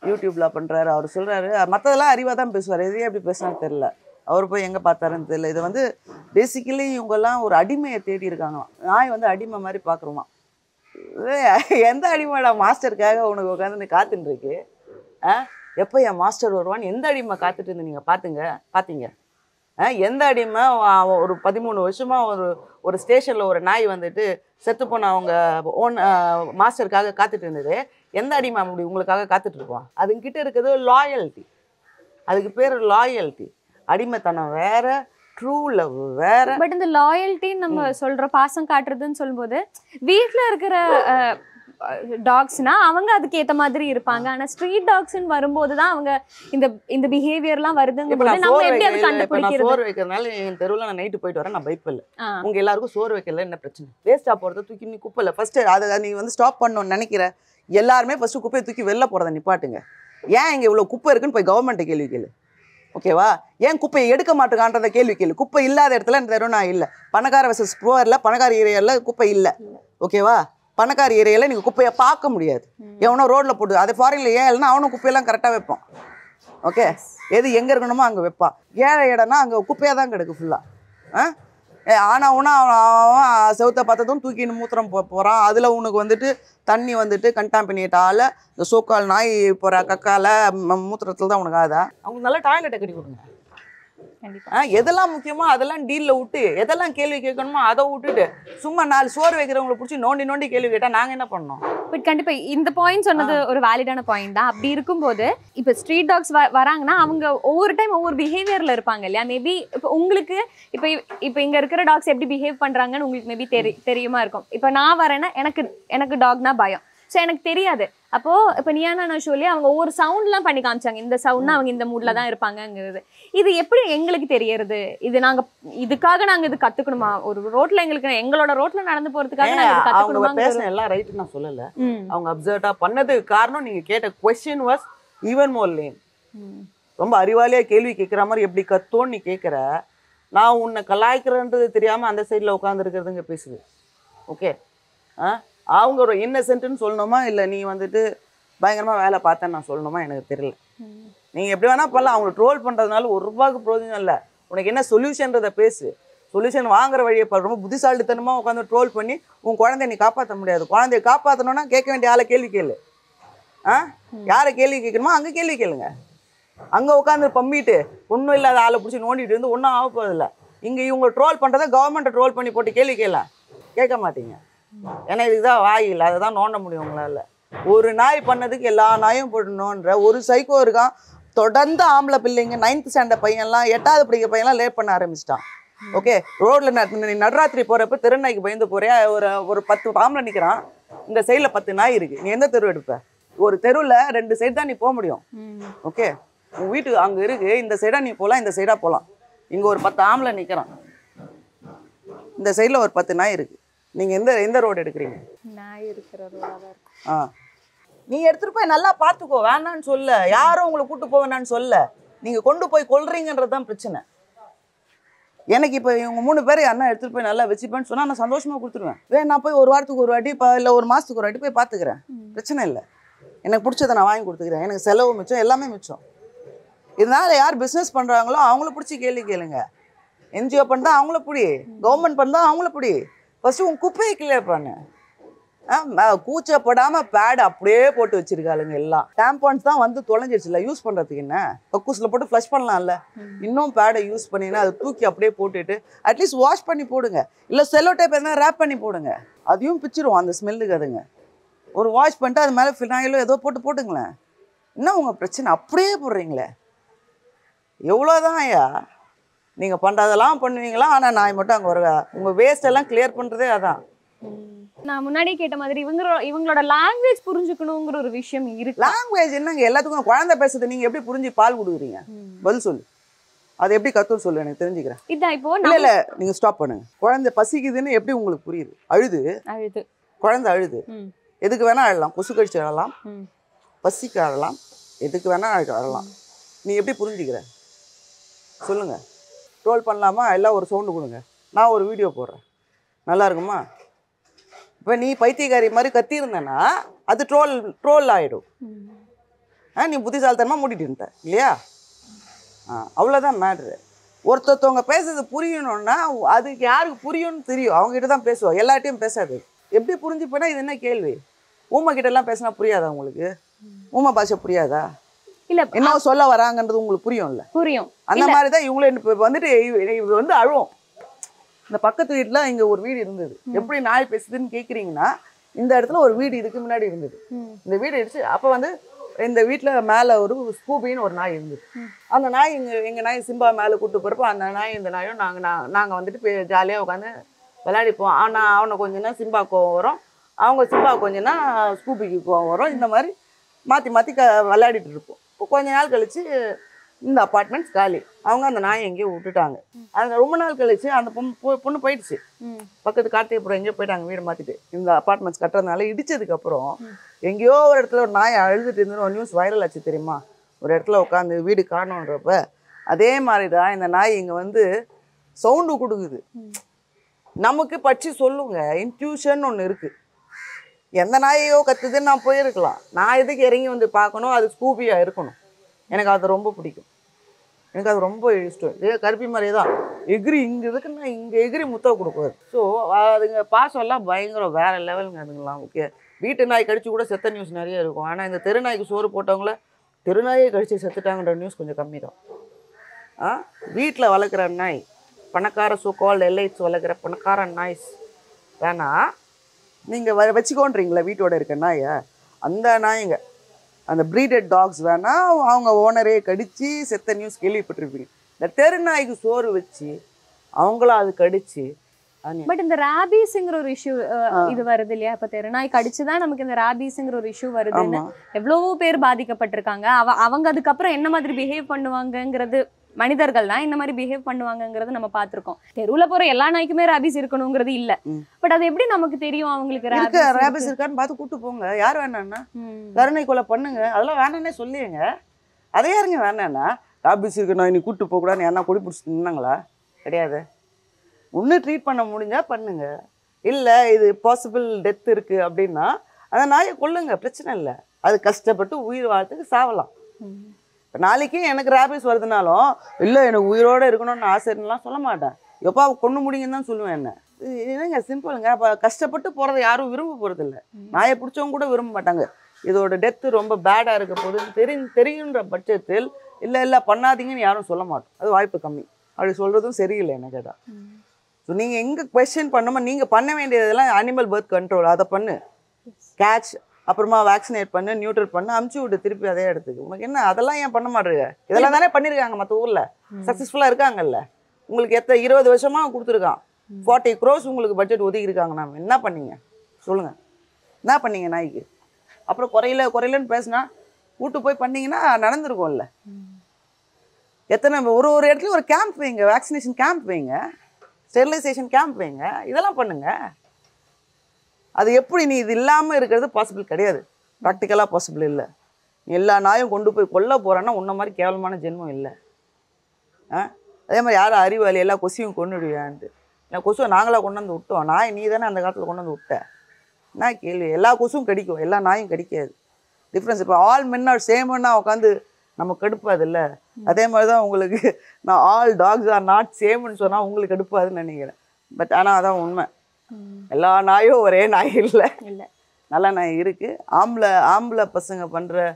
யூடியூப்ல பண்றாரு. அவர் சொல்றாரு மற்றதெல்லாம் அறிவாக தான் பேசுவார், எதையும் எப்படி பேசினான்னு தெரியல. அவர் போய் எங்கே பார்த்தாருன்னு தெரியல. இது வந்து பேசிக்கலி இவங்கெல்லாம் ஒரு அடிமையை தேடி இருக்காங்களாம். நாய் வந்து அடிமை மாதிரி பார்க்குறோமா? எந்த அடிமைடா மாஸ்டருக்காக உனக்கு உட்காந்து காத்துட்டு இருக்கு? எப்போ என் மாஸ்டர் வருவான்னு எந்த அடிமை காத்துட்டு இருந்து நீங்கள் பார்த்தீங்க? எந்த அடிமை ஒரு 13 வருஷமாக ஒரு ஸ்டேஷனில் ஒரு நாய் வந்துட்டு செத்து போன அவங்க ஓன் மாஸ்டருக்காக காத்துட்டு இருந்தது. எந்த அடிமை அப்படி உங்களுக்காக காத்துட்டு இருப்போம்? அதுங்கிட்ட இருக்கிறது லாயல்ட்டி. அதுக்கு பேர் லாயல்ட்டி. அடிமைத்தனம் வேற, ட்ரூ லவ் வேற. பட் இந்த லாயல்ட்டி நம்ம சொல்ற பாசம் காட்டுறதுன்னு சொல்லும்போது வீட்டில் இருக்கிற டாக்ஸ்னா அவங்க அதுக்கு ஏத்த மாதிரி இருப்பாங்க. ஆனா ஸ்ட்ரீட் டாக்ஸ்ன்னு வரும்போது தான் அவங்க இந்த பிஹேவியர்லாம் வருதுங்கும்போது நம்ம எப்படி அதை கண்டுபிடிக்கிறது? சோறு வைக்கிறதுனால என் தெருவில் நான் நைட்டு போயிட்டு வரேன், நான் பயப்படல. உங்க எல்லாருக்கும் சோறு வைக்கல என்ன பிரச்சனை? வேஸ்டா போறத தூக்கி நீ குப்பைல ஃபர்ஸ்ட் அதை நீ வந்து ஸ்டாப் பண்ணணும்னு நினைக்கிற எல்லாருமே ஃபர்ஸ்ட் குப்பையை தூக்கி வெளில போறதை நிப்பாட்டுங்க. ஏன் இங்க இவ்வளவு குப்பை இருக்குன்னு போய் கவர்மெண்ட்டை கேள்வி கேளு. ஓகேவா? ஏன் குப்பையை எடுக்க மாட்டேங்கான்றத கேள்வி கேளு. குப்பை இல்லாத இடத்துல இந்த தெருனா இல்லை. பணக்கார வர்சஸ் புவர்ல பணக்கார ஏரியால குப்பை இல்லை. ஓகேவா? பணக்கார ஏரியால நீங்க குப்பையை பார்க்க முடியாது. எவனோ ரோட்ல போட்டு அதை ஃபாரின்ல ஏன் இல்லைன்னா அவனும் குப்பையெல்லாம் கரெக்டாக வைப்பான். ஓகே, எது எங்கே இருக்கணுமோ அங்கே வைப்பான். ஏழை இடம்னா அங்கே குப்பையாக தான் கிடக்கு ஃபுல்லாக. ஆனால் உனா அவன் செவத்தை பார்த்ததும் தூக்கின்னு மூத்திரம் போகிறான். அதில் உனக்கு வந்துட்டு தண்ணி வந்துட்டு கண்டாமினேட்டால் இந்த சோக்கால் நாய் போகிற கக்கால மூத்திரத்தில் தான் உனக்கு ஆகுதா? அவங்களுக்கு நல்லா டாய்லெட்டை கட்டி கொடுங்க. எதெல்லாம் முக்கியமோ அதெல்லாம் டீல்ல விட்டு எதெல்லாம் கேள்வி கேட்கணுமோ அதை விட்டுட்டு சும்மா 4 சோறு வைக்கிறவங்களை பிடிச்சி நோண்டி கேள்வி கேட்டா நாங்க என்ன பண்ணோம்? பட் கண்டிப்பா இந்த பாயிண்ட் சொன்னது ஒரு வேலிடான பாயிண்ட் தான். அப்படி இருக்கும்போது இப்ப ஸ்ட்ரீட் டாக்ஸ் வராங்கன்னா அவங்க ஒவ்வொரு டைம் ஒவ்வொரு பிஹேவியர்ல இருப்பாங்க இல்லையா? மேபி இப்போ உங்களுக்கு இப்ப இங்க இருக்கிற டாக்ஸ் எப்படி பிஹேவ் பண்றாங்கன்னு உங்களுக்கு மேபி தெரியுமா இருக்கும். இப்ப நான் வரேன்னா எனக்கு டாக்னா பயம். ஸோ எனக்கு தெரியாது. அப்போ இப்போ நீயான சொல்லி அவங்க ஒவ்வொரு சவுண்ட்லாம் பண்ணி காமிச்சாங்க. இந்த சவுண்ட்னா அவங்க இந்த மூட்ல தான் இருப்பாங்கங்கிறது. இது எப்படி எங்களுக்கு தெரியறது? இது இதுக்காக நாங்க இது கத்துக்கணுமா? ஒரு ரோட்ல எங்களோட ரோட்ல நடந்து போறதுக்காக நாங்க இது கத்துக்கணுமா? பேச எல்லாம் ரைட் நான் சொல்லல. அவங்க அப்சர்வா பண்ணதுக்கு காரணம் நீங்க கேட்ட क्वेश्चन வாஸ் ஈவன் மோர் லேம். ரொம்ப அறிவாளியா கேள்வி கேட்கிற மாதிரி எப்படி கத்தோன்னு நீ கேட்கிற. நான் உன்னை கலாய்க்கிறேன்றது தெரியாம அந்த சைட்ல உட்கார்ந்து இருக்கிறதுங்க பேசுது. ஓகே, அவங்க ஒரு இன்னசென்ட்னு சொல்லணுமா இல்லை நீ வந்துட்டு பயங்கரமா வேலை பார்த்தேன்னு நான் சொல்லணுமா எனக்கு தெரியல. நீங்க எப்படி வேணா பண்ணலாம். அவங்க ட்ரோல் பண்றதுனால ₹1 பிரயோஜனம் இல்லை. உனக்கு என்ன சொல்யூஷன்றதை பேசு. சொல்யூஷன் வாங்குற வழியை ரொம்ப புத்திசாலித்தனமா உட்காந்து ட்ரோல் பண்ணி உன் குழந்தைய நீ காப்பாற்ற முடியாது. குழந்தைய காப்பாற்றணும்னா கேட்க வேண்டிய ஆளை கேள்வி கேளு. யாரை கேள்வி கேட்கணுமோ அங்கே கேள்வி கேளுங்க. அங்கே உட்காந்து பம்பிட்டு ஒன்றும் இல்லாத ஆளை பிடிச்சி நோண்டிட்டு இருந்து ஒன்றும் ஆக போதில்லை. இங்கே இவங்க ட்ரோல் பண்ணுறதை கவர்மெண்ட்டை ட்ரோல் பண்ணி போட்டு கேள்வி கேட்க மாட்டீங்க. ஏன்னா இதுதான் வாய் இல்லை, அதை தான் நோண்ட முடியும் உங்களால். ஒரு நாய் பண்ணதுக்கு எல்லா நாயும் போடணுன்ற ஒரு சைக்கோ இருக்கான். தொடர்ந்து ஆம்பளை பிள்ளைங்க 9th ஸ்டாண்டர்ட் பையன்லாம் 8வது படிக்கிற பையன்லாம் லேட் பண்ண ஆரம்பிச்சிட்டான். ஓகே, ரோட்ல நடராத்திரி போறப்ப தெருநாய்க்கு பயந்து போறியா? ஒரு 10 ஆம்பளை நிற்கிறான். இந்த சைடில் 10 நாய் இருக்கு. நீ எந்த தெரு எடுப்ப? ஒரு தெருவில் 2 சைடு தான் நீ போக முடியும். ஓகே, உன் வீட்டுக்கு அங்கே இருக்கு. இந்த சைடா நீ போகலாம், இந்த சைடா போகலாம். இங்கே ஒரு 10 ஆம்பளை நிற்கிறான். இந்த சைடில் ஒரு 10 நாய் இருக்கு. நீங்க எந்த ரோடு எடுக்கிறீங்க? நாய் இருக்கிற ரோடா தான் இருக்கு. நீ எடுத்துட்டு போய் நல்லா பார்த்துக்கோ. வேணான்னு சொல்ல. யாரும் உங்களை கூட்டு போவேனான்னு சொல்ல. நீங்க கொண்டு போய் கொல்றீங்கன்றது தான் பிரச்சனை. எனக்கு இப்போ இவங்க 3 பேர் அண்ணா எடுத்துட்டு போய் நல்லா வச்சுப்பேன்னு சொன்னா நான் சந்தோஷமா கொடுத்துருவேன். நான் போய் ஒரு வாரத்துக்கு ஒரு வாட்டி இல்லை ஒரு மாசத்துக்கு ஒரு வாட்டி போய் பார்த்துக்கிறேன். பிரச்சனை இல்லை. எனக்கு பிடிச்சதை நான் வாங்கி கொடுத்துக்கிறேன். எனக்கு செலவு மிச்சம், எல்லாமே மிச்சம். இதனால யார் பிஸ்னஸ் பண்றாங்களோ அவங்கள பிடிச்சி கேள்வி கேளுங்க. NGO பண்ணா அவங்கள பிடி, கவர்மெண்ட் பண்ணா அவங்கள பிடி. ஃபர்ஸ்ட் உன் குப்பையை கிளியர் பண்ணு. கூச்சப்படாம பேட் அப்படியே போட்டு வச்சிருக்காளுங்க. எல்லாம் டேம்பான்ஸ் தான் வந்து தொலைஞ்சிருச்சுல. யூஸ் பண்றதுக்கு என்ன கக்கூஸ்ல போட்டு ஃப்ளஷ் பண்ணலாம்ல. இன்னும் பேடை யூஸ் பண்ணினா அதை தூக்கி அப்படியே போட்டுட்டு அட்லீஸ்ட் வாஷ் பண்ணி போடுங்க. இல்லை செல்லோ டேப் எதனா ரேப் பண்ணி போடுங்க. அதையும் பிச்சிருவோம் அந்த ஸ்மெல்லுக்கு. அதுங்க ஒரு வாஷ் பண்ணிட்டு அது மேலே ஃபினாயிலோ ஏதோ போட்டுங்களேன். என்ன உங்க பிரச்சனை? அப்படியே போடுறீங்களே. எவ்வளோதான் ஐயா நீங்க பண்றதெல்லாம் பண்ணுவீங்களா? ஆனா நாய் மட்டும் அங்க வருவா. உங்க வேஸ்ட் எல்லாம் கிளியர் பண்றதே அதான். நான் முன்னாடி கேட்ட மாதிரி இவங்களோட லாங்குவேஜ் புரிஞ்சுக்கணுங்கிற ஒரு விஷயம் இருக்கு. லாங்குவேஜ் என்னங்க? எல்லாத்துக்கும் குழந்தை பேசுறது நீங்க எப்படி புரிஞ்சு பால் கொடுக்குறீங்க? பதில் சொல்லு. அது எப்படி கத்துன்னு சொல்லு, எனக்கு தெரிஞ்சுக்கிறேன். இதான் இப்போ இல்ல நீங்க ஸ்டாப் பண்ணுங்க. குழந்தை பசிக்குதுன்னு எப்படி உங்களுக்கு புரியுது? அழுது குழந்தை அழுது. எதுக்கு வேணா அழலாம். கொசு கடிச்சு அழலாம், பசிக்கு அழலாம், எதுக்கு வேணா அழலாம். நீ எப்படி புரிஞ்சுக்கிற சொல்லுங்க. ட்ரோல் பண்ணலாமா? எல்லாம் ஒரு சவுண்டு கொடுங்க. நான் ஒரு வீடியோ போடுறேன், நல்லா இருக்குமா? இப்போ நீ பைத்தியக்காரி மாதிரி கத்தியிருந்தேன்னா அது ட்ரோல் ஆகிடும். நீ புத்திசாலித்தனமாக மூடிட்டு இருந்த இல்லையா? அவ்வளோதான் மேட்ரு. ஒருத்தவங்க பேசுறது புரியணும்னா அதுக்கு யாருக்கு புரியும்னு தெரியும். அவங்ககிட்ட தான் பேசுவோம், எல்லார்ட்டையும் பேசாது. எப்படி புரிஞ்சுப்பேன்னா இது என்ன கேள்வி? ஊமை கிட்டலாம் பேசினா புரியாதா உங்களுக்கு? ஊமை பாஷை புரியாதா? இல்ல என்ன சொல்ல வராங்கன்றது உங்களுக்கு புரியும்ல? புரியும். அந்த மாதிரி தான் இவங்களும் வந்துட்டு இவங்க வந்து அழுவோம். இந்த பக்கத்து வீட்டில் இங்கே ஒரு வீடு இருந்தது. எப்படி நாய் பேசுதுன்னு கேட்குறீங்கன்னா இந்த இடத்துல ஒரு வீடு இதுக்கு முன்னாடி இருந்தது. இந்த வீடு இடிச்சு அப்போ வந்து இந்த வீட்டில் மேலே ஒரு ஸ்கூபின்னு ஒரு நாய் இருந்தது. அந்த நாய் எங்கள் நாய் சிம்பா மேலே கூப்பிட்டு போகிறப்போ அந்த நாய் இந்த நாயும் நாங்கள் வந்துட்டு ஜாலியாக உட்காந்து விளையாடிப்போம். ஆனால் அவனை கொஞ்சம்னா சிம்பா கோவம் வரும், அவங்க சிம்பா கொஞ்சம்னா ஸ்கூபிக்கு கோவம் வரும். இந்த மாதிரி மாற்றி மாற்றி விளையாடிட்டு இருப்போம். இப்போ கொஞ்ச நாள் கழிச்சு இந்த அப்பார்ட்மெண்ட்ஸ் காலி. அவங்க அந்த நாயை எங்கேயோ விட்டுட்டாங்க. அது ரொம்ப நாள் கழிச்சு அந்த பொண்ணு போயிடுச்சு. பக்கத்து கார்த்திகைபுரம் எங்கேயோ போயிட்டாங்க வீடு மாற்றிட்டு. இந்த அப்பார்ட்மெண்ட்ஸ் கட்டுறதுனால இடிச்சதுக்கப்புறம் எங்கேயோ ஒரு இடத்துல ஒரு நாயை அழுதுட்டு இருந்தது. ஒரு நியூஸ் வைரல் ஆச்சு தெரியுமா? ஒரு இடத்துல உட்காந்து வீடு காணோன்றப்ப அதே மாதிரி தான் இந்த நாய் இங்கே வந்து சவுண்டு கொடுக்குது. நமக்கு பற்றி சொல்லுங்க, இன்ட்யூஷன் ஒன்று இருக்குது. எந்த நாயையோ கத்துதுன்னு நான் போயிருக்கலாம். நான் எதுக்கு இறங்கி வந்து பார்க்கணும்? அது ஸ்கூபியாக இருக்கணும். எனக்கு அது ரொம்ப பிடிக்கும். எனக்கு அது ரொம்ப இஷ்டம். இதே கருப்பி மாதிரியே தான் எகிரி இங்கே இருக்குன்னா இங்கே எகிரி முத்த கொடுக்குறது. ஸோ அதுங்க பாசம்லாம் பயங்கரம், வேறு லெவலுங்க அதுங்கெல்லாம். ஓகே, வீட்டு நாய் கடிச்சு கூட செத்த நியூஸ் நிறைய இருக்கும். ஆனால் இந்த தெருநாய்க்கு சோறு போட்டவங்கள தெருநாயே கடிச்சு செத்துட்டாங்கன்ற நியூஸ் கொஞ்சம் கம்மி தான். வீட்டில் வளர்க்குற நாய், பணக்கார சோகால்டு எல்ஐட்ஸ் வளர்க்குற பணக்கார நாய்ஸ் வேணா, நீங்கள் வச்சுக்கோன்றீங்களா வீட்டோட இருக்க நாயை, அந்த நாய்ங்க அந்த ப்ரீடட் டாக்ஸ் வேணா அவங்க ஓனரே கடித்து செத்த நியூஸ் கேள்விப்பட்டிருப்பீங்க. இந்த தெரு நாய்க்கு சோறு வச்சு அவங்களும் அது கடிச்சு. பட் இந்த ராபிஸ்ங்கிற ஒரு இஷ்யூ இது வருது இல்லையா, இப்ப தெருநாய் கடிச்சுதான் நமக்கு இந்த ராபிஸ்ங்கிற ஒரு இஷ்யூ வருதுன்னு எவ்வளவோ பேர் பாதிக்கப்பட்டிருக்காங்க. அவங்க அதுக்கப்புறம் என்ன மாதிரி பிஹேவ் பண்ணுவாங்கங்கிறது, மனிதர்கள் தான் இந்த மாதிரி பிஹேவ் பண்ணுவாங்கங்கிறது நம்ம பார்த்திருக்கோம். தெருவுல போற எல்லா நாய்க்குமே ராபிஸ் இருக்கணுங்கிறது இல்ல. பட் அது எப்படி நமக்கு தெரியும் அவங்களுக்கு ராபிஸ் இருக்கான்னு பார்த்து கூட்டு போங்க. யார் வேணான்னா கருணை கொலை பண்ணுங்க, அதெல்லாம் வேணானே சொல்லிடுங்க. அதே யாருங்க வேணான்னா ராபிஸ் இருக்கு நான் நீ கூட்டு போக கூடாதுன்னு யாரா கொடி பிடிச்சி நின்னாங்களா? கிடையாது. ஒன்று ட்ரீட் பண்ண முடிஞ்சா பண்ணுங்க, இல்லை இது பாசிபிள் டெத் இருக்கு அப்படின்னா அந்த நாயை கொல்லுங்க, பிரச்சனை இல்லை. அது கஷ்டப்பட்டு உயிர் வாழ்த்துக்கு சாவலாம். நாளைக்கு எனக்கு ராபிஸ் வருதுனாலும் இல்லை எனக்கு உயிரோடு இருக்கணும்னு ஆசைலாம் சொல்ல மாட்டேன். எப்போ கொண்டு முடியுங்கன்னு தான் சொல்லுவேன். என்ன என்னங்க சிம்பிளுங்க. அப்போ கஷ்டப்பட்டு போகிறத யாரும் விரும்ப போகிறது இல்லை. நாயை பிடிச்சவங்க கூட விரும்ப மாட்டாங்க. இதோட டெத்து ரொம்ப பேடாக இருக்க போது தெரியுன்ற பட்சத்தில் இல்லை பண்ணாதீங்கன்னு யாரும் சொல்ல மாட்டோம். அது வாய்ப்பு கம்மி. அப்படி சொல்கிறதும் சரியில்லை எனக்கு கேட்டால். ஸோ நீங்கள் எங்கே கொஸ்டின் பண்ணாமல் நீங்கள் பண்ண வேண்டியதெல்லாம் அனிமல் பர்த் கண்ட்ரோல், அதை பண்ணு, கேட்ச், அப்புறமா வேக்சினேட் பண்ணு, நியூட்ரல் பண்ணு, அமுச்சு விட்டு திருப்பி அதே இடத்துக்கு. உனக்கு என்ன அதெல்லாம் ஏன் பண்ண மாட்டேங்க? இதெல்லாம் தானே பண்ணியிருக்காங்க மற்ற ஊரில், சக்ஸஸ்ஃபுல்லாக இருக்காங்கல்ல. உங்களுக்கு 20 வருஷமாக கொடுத்துருக்கான், 40 crores உங்களுக்கு பட்ஜெட் ஒதுக்கியிருக்காங்க. நாம் என்ன பண்ணீங்க சொல்லுங்கள்? என்ன பண்ணீங்க நாய்க்கு? அப்புறம் குறையிலன்னு பேசினா கூட்டு போய் பண்ணிங்கன்னா நடந்திருக்கும்ல. எத்தனை ஒரு இடத்துலையும் ஒரு கேம்ப் வைங்க, வேக்சினேஷன் கேம்ப் வைங்க, ஸ்டெரிலைசேஷன் கேம்ப் வைங்க, இதெல்லாம் பண்ணுங்க. அது எப்படி நீ இது இல்லாமல் இருக்கிறது பாசிபிள் கிடையாது, ப்ராக்டிக்கலாக பாசிபிள் இல்லை. எல்லா நாயும் கொண்டு போய் கொல்ல போகிறேன்னா உன்ன மாதிரி கேவலமான ஜென்மம் இல்லை. அதே மாதிரி யாரும் அறிவாளி எல்லா கொசுவையும் கொண்டுடுவியான்ட்டு. ஏன்னா கொசுவை நாங்களாக கொண்டு வந்து விட்டோம், நாய் நீ தானே அந்த காலத்தில் கொண்டு வந்து விட்ட. என்ன கேள்வி? எல்லா கொசுவும் கடிக்கும், எல்லா நாயும் கடிக்காது. டிஃப்ரென்ஸ். இப்போ ஆல் மென் ஆர் சேம்னா உட்காந்து நம்ம கடுப்பாது இல்லை. அதே மாதிரி தான் உங்களுக்கு நான் ஆல் டாக்ஸ் ஆர் நாட் சேம்னு சொன்னால் உங்களுக்கு கடுப்பாதுன்னு நினைக்கிறேன். பட் ஆனால் அதான் உண்மை. எல்லா நாயும் ஒரே நாய் இல்லை, நல்ல நாய் இருக்குது. ஆம்பளை பசங்க பண்ணுற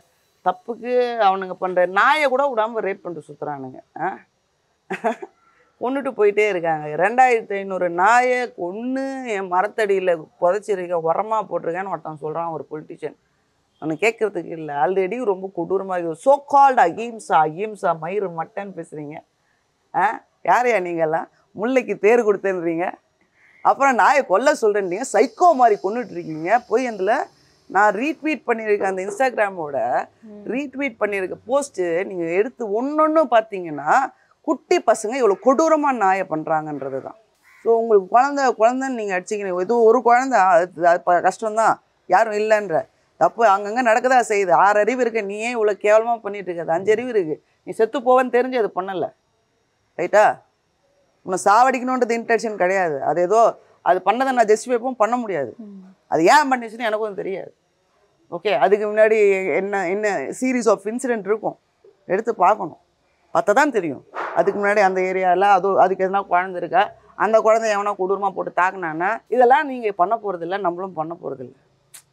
தப்புக்கு அவனுங்க பண்ணுற நாயை கூட விடாமல் ரேப் பண்ணிட்டு சுற்றுறானுங்க. கொண்டுட்டு போயிட்டே இருக்காங்க. 2500 நாயை கொன்று என் மரத்தடியில் புதைச்சிருக்கேன், உரமாக போட்டிருக்கேன்னு ஒருத்தன் சொல்கிறான், ஒரு பொலிட்டிஷியன். அவனை கேட்குறதுக்கு இல்லை, ஆல்ரெடி ரொம்ப கொடூரமாக இருக்குது. சோ கால்டு அகிம்சா மயிறு மட்டன் பேசுகிறீங்க. யாரையா நீங்கள்லாம்? முல்லைக்கு தேர் கொடுத்துன்றீங்க, அப்புறம் நாயை கொல்ல சொல்கிறேன்றீங்க, சைக்கோ மாதிரி கொண்டுட்ருக்கீங்க. போய் அதில் நான் ரீட்வீட் பண்ணியிருக்கேன், அந்த இன்ஸ்டாகிராமோட ரீட்வீட் பண்ணியிருக்க போஸ்ட்டு நீங்கள் எடுத்து ஒன்று பார்த்தீங்கன்னா குட்டி பசங்க இவ்வளோ கொடூரமாக நாயை பண்ணுறாங்கன்றது தான். ஸோ உங்களுக்கு குழந்தைன்னு நீங்கள் அடிச்சிக்கணும். எதுவும் ஒரு குழந்தை அது கஷ்டம்தான், யாரும் இல்லைன்ற தப்பு அங்கங்கே நடக்கதா செய்யுது. 6 அறிவு இருக்கு, நீ ஏன் இவ்வளோ கேவலமாக பண்ணிட்டு இருக்காது? 5 அறிவு இருக்குது, நீ செத்து போவேன்னு தெரிஞ்சு அது பண்ணலை, ரைட்டா? உன்னை சாவடிக்கணுன்றது இன்டென்ஷன் கிடையாது. அது ஏதோ அது பண்ணதை நான் ஜஸ்டிஃபைப்பும் பண்ண முடியாது. அது ஏன் பண்ணிச்சுன்னு எனக்கும் தெரியாது. ஓகே, அதுக்கு முன்னாடி என்ன சீரீஸ் ஆஃப் இன்சிடென்ட் இருக்கும், எடுத்து பார்க்கணும், பார்த்தா தான் தெரியும். அதுக்கு முன்னாடி அந்த ஏரியாவில் அதுக்கு எதனா குழந்தை இருக்கா, அந்த குழந்தை எவனா கொடூரமாக போட்டு தாக்குனான்னா இதெல்லாம் நீங்கள் பண்ண போகிறதில்ல, நம்மளும் பண்ண போகிறதில்ல.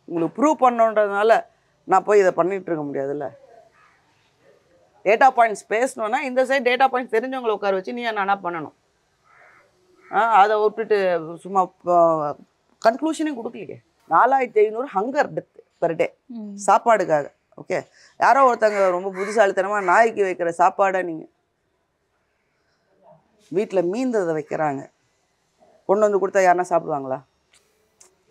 உங்களுக்கு ப்ரூவ் பண்ணணுன்றதுனால நான் போய் இதை பண்ணிகிட்டு இருக்க முடியாதுல்ல. டேட்டா பாயிண்ட்ஸ் பேசணுன்னா இந்த சைட் டேட்டா பாயிண்ட்ஸ் தெரிஞ்சவங்களை உட்கார வச்சு நீ என்ன பண்ணணும். அதை விட்டுட்டு சும்மா கன்க்ளூஷனே கொடுக்கலையே. 4500 ஹங்கர் டெத் பெர் டே சாப்பாடுக்காக. ஓகே, யாரோ ஒருத்தங்க ரொம்ப புத்திசாலித்தனமாக நாய்க்கு வைக்கிற சாப்பாடை நீங்கள் வீட்டில் மீந்ததை வைக்கிறாங்க, கொண்டு வந்து கொடுத்தா யாருன்னா சாப்பிடுவாங்களா?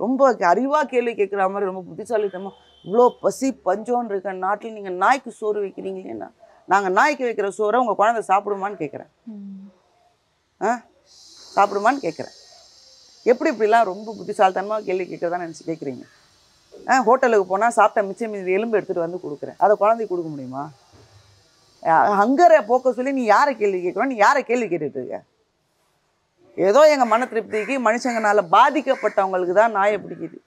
ரொம்ப அறிவாக கேள்வி கேட்குற மாதிரி ரொம்ப புத்திசாலித்தனமாக இவ்வளோ பசி பஞ்சோன்னு இருக்க நாட்டில் நீங்கள் நாய்க்கு சோறு வைக்கிறீங்களேன்னா, நாங்கள் நாய்க்கு வைக்கிற சோறை உங்கள் குழந்தை சாப்பிடுமான்னு கேட்குறேன். சாப்பிடுமான்னு கேட்குறேன். இப்படிலாம் ரொம்ப புத்திசாலித்தனமாக கேள்வி கேட்குறதா நினச்சி கேட்குறீங்க. ஹோட்டலுக்கு போனால் சாப்பிட்ட மிச்சம் மீதி எலும்பு எடுத்துகிட்டு வந்து கொடுக்குறேன், அதை குழந்தைக்கு கொடுக்க முடியுமா? ஹங்கரை போக்க சொல்லி நீ யாரை கேள்வி கேட்குறோம்? நீ யாரை கேள்வி கேட்டுட்டு இருக்க? ஏதோ எங்கள் மன திருப்திக்கு மனுஷங்கனால பாதிக்கப்பட்டவங்களுக்கு தான் நாயை பிடிக்குது.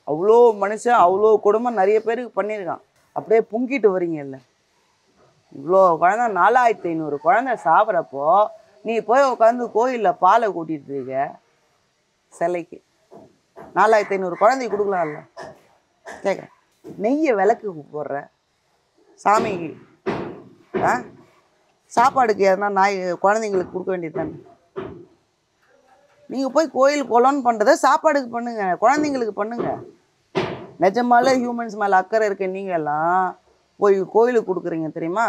அவ்வளோ மனுஷன் அவ்வளோ குடும்பம் நிறைய பேருக்கு பண்ணியிருக்கான். அப்படியே பொங்கிட்டு வரீங்க இல்லை? இவ்வளோ குழந்தை 4500 குழந்தை சாப்பிட்றப்போ நீ போய் உட்காந்து கோயிலில் பாலை கூட்டிகிட்டு இருக்க சிலைக்கு. 4500 குழந்தைக்கு கொடுக்கலாம்ல? கேட்குறேன். நெய்யை விளக்கு போடுற சாமிக்கு, சாப்பாடுக்கு எதனா நாய் குழந்தைங்களுக்கு கொடுக்க வேண்டியது தானே. நீங்கள் போய் கோயில் குளம்னு பண்ணுறத சாப்பாடுக்கு பண்ணுங்க, குழந்தைங்களுக்கு பண்ணுங்க. நிஜமாலே ஹியூமன்ஸ் மேலே அக்கறை இருக்க நீங்கள் எல்லாம் போய் கோயிலுக்கு கொடுக்குறீங்க தெரியுமா?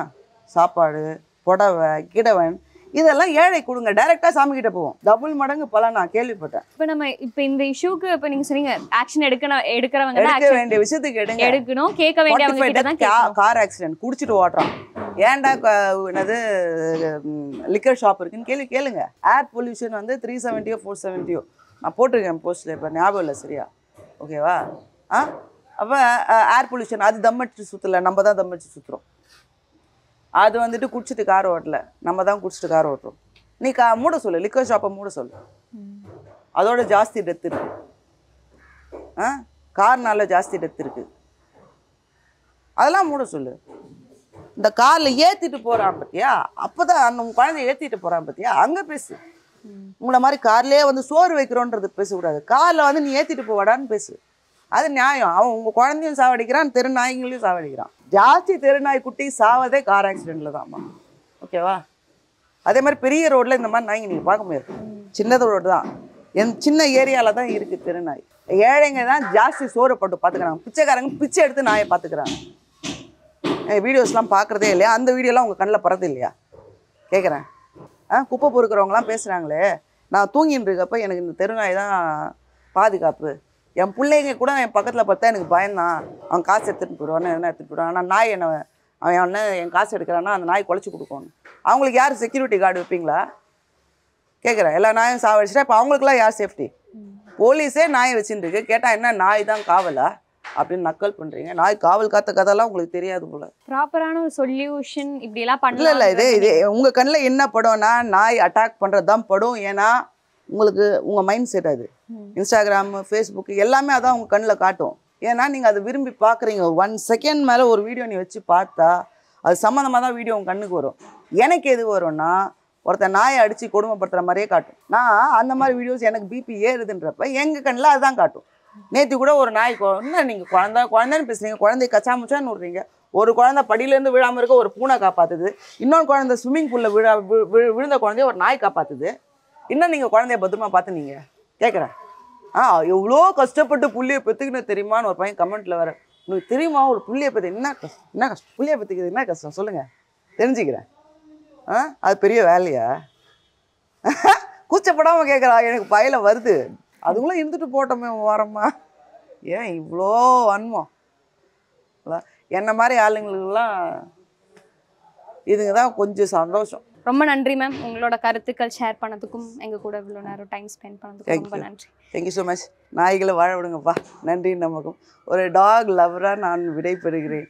சாப்பாடு, புடவை, கிடவன் இதெல்லாம் ஏழை கொடுங்க. டைரெக்டாக சாமி கிட்ட போவோம். டபுள் மடங்கு பல நான் கேள்விப்பட்டேன். இப்போ இந்த இஷ்யூக்கு இப்போ நீங்கள் சொன்னீங்க ஆக்ஷன் எடுக்கிறவங்க எடுக்க வேண்டிய விஷயத்துக்கு எடுக்கணும், கேட்க வேண்டிய கார் ஆக்சிடென்ட் குடிச்சிட்டு ஓட்டுறான், ஏன்டா என்னது லிக்கர் ஷாப் இருக்குன்னு கேளுங்க. ஏர் பொல்யூஷன் வந்து 370 470 நான் போட்டிருக்கேன் போஸ்ட்டில், இப்போ ஞாபகம் இல்லை சரியா, ஓகேவா? அப்போ ஏர் பொல்யூஷன் அது தம்மடிச்சு சுற்றலை, நம்ம தான் தம்மடிச்சு சுற்றுறோம். அது வந்துட்டு குடிச்சிட்டு கார் ஓட்டல, நம்ம தான் குடிச்சிட்டு கார் ஓட்டுறோம். நீ மூட சொல்லு, லிக்கர் ஷாப்பை மூட சொல்லு. அதோட ஜாஸ்தி டெத் இருக்கு, கார்னால ஜாஸ்தி டெத் இருக்கு, அதெல்லாம் மூட சொல்லு. இந்த காரில் ஏற்றிட்டு போகிறான் பார்த்தியா, அப்போ தான் அந்த குழந்தைய ஏற்றிட்டு போகிறான் பார்த்தியா, அங்கே பேசு. உங்களை மாதிரி கார்லேயே வந்து சோறு வைக்கிறோன்றது பேசக்கூடாது. காரில் வந்து நீ ஏற்றிட்டு போவாடான்னு பேசு, அது நியாயம். அவன் உங்கள் குழந்தையும் சாவடிக்கிறான், தெரு நாய்களையும் சாவடிக்கிறான். ஜாஸ்தி தெருநாய் குட்டி சாவதே கார் ஆக்சிடெண்ட்டில் தான்மா, ஓகேவா? அதே மாதிரி பெரிய ரோட்டில் இந்த மாதிரி நாய்ங்க நீங்கள் பார்க்க முடியாது. சின்னது ரோடு தான், சின்ன ஏரியாவில் தான் இருக்குது தெருநாய். ஏழைங்க தான் ஜாஸ்தி சோறு போட்டு பார்த்துக்கிறாங்க, பிச்சைக்காரங்க பிச்சை எடுத்து நாயை பார்த்துக்கிறாங்க. வீடியோஸ்லாம் பார்க்குறதே இல்லையா? அந்த வீடியோலாம் உங்கள் கண்ணில் பறது இல்லையா கேட்குறேன். குப்பை பொறுக்கிறவங்களாம் பேசுகிறாங்களே, நான் தூங்கின்னு இருக்கப்போ எனக்கு இந்த தெருநாய் தான் பாதுகாப்பு. என் பிள்ளைங்க கூட என் பக்கத்தில் பார்த்தா எனக்கு பயந்தான், அவன் காசு எடுத்துகிட்டு போயிடுவான்னு என்ன எடுத்துகிட்டு போயிடுவான். ஆனால் நாய் அவன் என் காசு எடுக்கிறான்னா அந்த நாய் குலைச்சி கொடுக்கணும். அவங்களுக்கு யார் செக்யூரிட்டி கார்டு வைப்பீங்களா கேட்குறேன்? எல்லா நாயும் சாவடிச்சிட்டா இப்போ அவங்களுக்குலாம் யார் சேஃப்டி? போலீஸே நாயை வச்சுருக்கு, கேட்டால் என்ன நாய் தான் காவலா அப்படின்னு நக்கல் பண்ணுறீங்க. நாய் காவல் காத்த கதைலாம் உங்களுக்கு தெரியாது போல. ப்ராப்பரான ஒரு சொல்யூஷன் இப்படிலாம் பண்ணல. இல்லை இதே உங்கள் கண்ணில் என்ன படம்னா நாய் அட்டாக் பண்ணுறது தான் படம். ஏன்னா உங்களுக்கு உங்கள் மைண்ட் செட் அது. இன்ஸ்டாகிராம், ஃபேஸ்புக்கு எல்லாமே அதான் உங்கள் கண்ணில் காட்டும். ஏன்னா நீங்கள் அதை விரும்பி பார்க்குறீங்க. 1 செகண்ட் மேலே ஒரு வீடியோ நீ வச்சு பார்த்தா அது சம்மந்தமாக தான் வீடியோ உங்கள் கண்ணுக்கு வரும். எனக்கு எது வரும்னா ஒருத்தர் நாயை அடித்து கொடுமைப்படுத்துகிற மாதிரியே காட்டும். நான் அந்த மாதிரி வீடியோஸ் எனக்கு பிபி ஏறுதுன்றப்ப எங்கள் கண்ணில் அதுதான் காட்டும். நேற்று கூட ஒரு நாய் இன்னும் நீங்கள் குழந்தைன்னு பேசுகிறீங்க, குழந்தைய கச்சாமுச்சான்னு விட்றீங்க. ஒரு குழந்தை படியிலேருந்து விழாமல் இருக்க ஒரு பூனை காப்பாற்றுது, இன்னொரு குழந்தை ஸ்விம்மிங் பூலில் விழுந்த குழந்தைய ஒரு நாய் காப்பாற்றுது. இன்னும் நீங்கள் குழந்தைய பத்திரமா பார்த்து நீங்கள் கேட்குறேன். எவ்வளோ கஷ்டப்பட்டு புள்ளியை பெற்றுக்கணும் தெரியுமான்னு ஒரு பையன் கமெண்ட்டில் வர. உங்களுக்கு தெரியுமா ஒரு புள்ளியை பற்றி என்ன கஷ்டம், புள்ளியை பற்றிக்கிறது என்ன கஷ்டம் சொல்லுங்கள், தெரிஞ்சுக்கிறேன். அது பெரிய வேலையா? கூச்சப்படாமல் கேட்குறா, எனக்கு பயில வருது. அதுங்களும் இருந்துட்டு போட்டோமே வாரம்மா, ஏன் இவ்வளோ வன்மம்? என்ன மாதிரி ஆளுங்களுக்கெல்லாம் இதுங்க தான் கொஞ்சம் சந்தோஷம். ரொம்ப நன்றி மேம், உங்களோட கருத்துக்கள் ஷேர் பண்ணதுக்கும் எங்கள் கூட இவ்வளோ நேரம் டைம் ஸ்பெண்ட் பண்ணதுக்கும் ரொம்ப நன்றி. Thank you so much. நாய்களை வாழ விடுங்கப்பா. நன்றி. நமக்கும் ஒரு டாக் லவராக நான் விடைபெறுகிறேன்.